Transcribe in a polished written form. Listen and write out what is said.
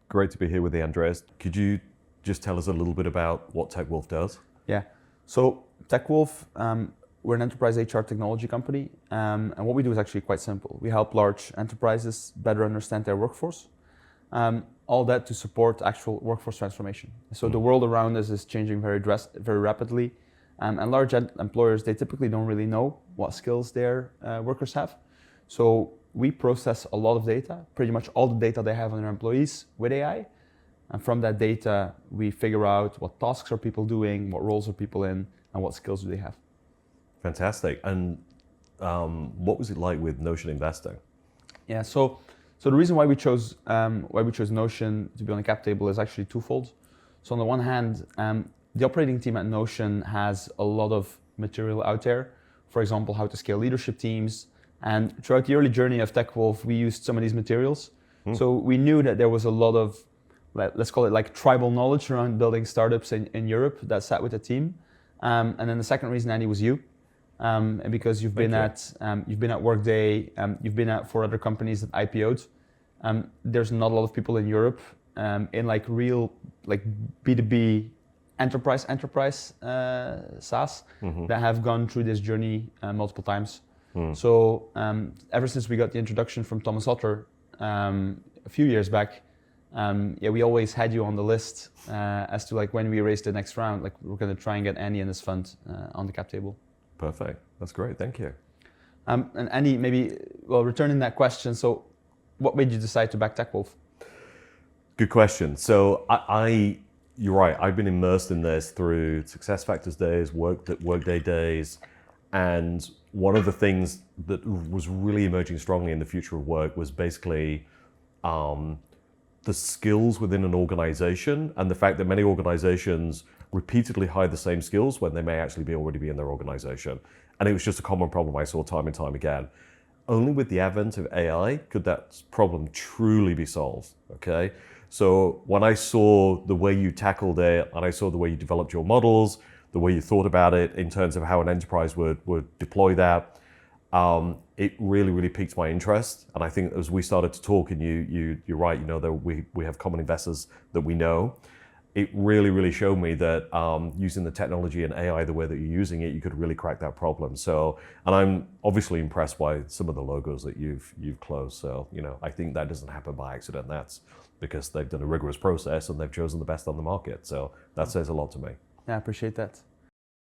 Great to be here with you, Andreas. Could you just tell us a little bit about what TechWolf does? Yeah. So TechWolf, we're an enterprise HR technology company, and what we do is actually quite simple. We help large enterprises better understand their workforce, all that to support actual workforce transformation. So the world around us is changing very rapidly, and large employers, they typically don't really know what skills their workers have. So we process a lot of data, pretty much all the data they have on their employees with AI. And from that data, we figure out what tasks are people doing, what roles are people in, and what skills do they have. Fantastic. And what was it like with Notion investing? Yeah, so the reason why we chose Notion to be on the cap table is actually twofold. So on the one hand, the operating team at Notion has a lot of material out there. For example, how to scale leadership teams. And throughout the early journey of TechWolf, we used some of these materials. So we knew that there was a lot of, let's call it like tribal knowledge around building startups in Europe that sat with the team. And then the second reason, Andy, was you. And because you've been at Workday, you've been at 4 other companies that IPO'd. There's not a lot of people in Europe in like real like B2B enterprise SaaS that have gone through this journey multiple times. So ever since we got the introduction from Thomas Otter a few years back, we always had you on the list as to like when we raise the next round, like we're going to try and get Andy and his fund on the cap table. Perfect. That's great. Thank you. And Andy, maybe, returning that question, so what made you decide to back TechWolf? Good question. So you're right. I've been immersed in this through SuccessFactors days, Workday days, and one of the things that was really emerging strongly in the future of work was basically the skills within an organization and the fact that many organizations repeatedly hire the same skills when they may actually already be in their organization. And it was just a common problem I saw time and time again. Only with the advent of AI could that problem truly be solved, okay? So when I saw the way you tackled it and I saw the way you developed your models, the way you thought about it in terms of how an enterprise would deploy that, it really, really piqued my interest. And I think as we started to talk, and you're right, that we have common investors that we know, it really, really showed me that using the technology and AI the way that you're using it, you could really crack that problem. So, and I'm obviously impressed by some of the logos that you've closed. So, I think that doesn't happen by accident. That's because they've done a rigorous process and they've chosen the best on the market. So that says a lot to me. Yeah, I appreciate that.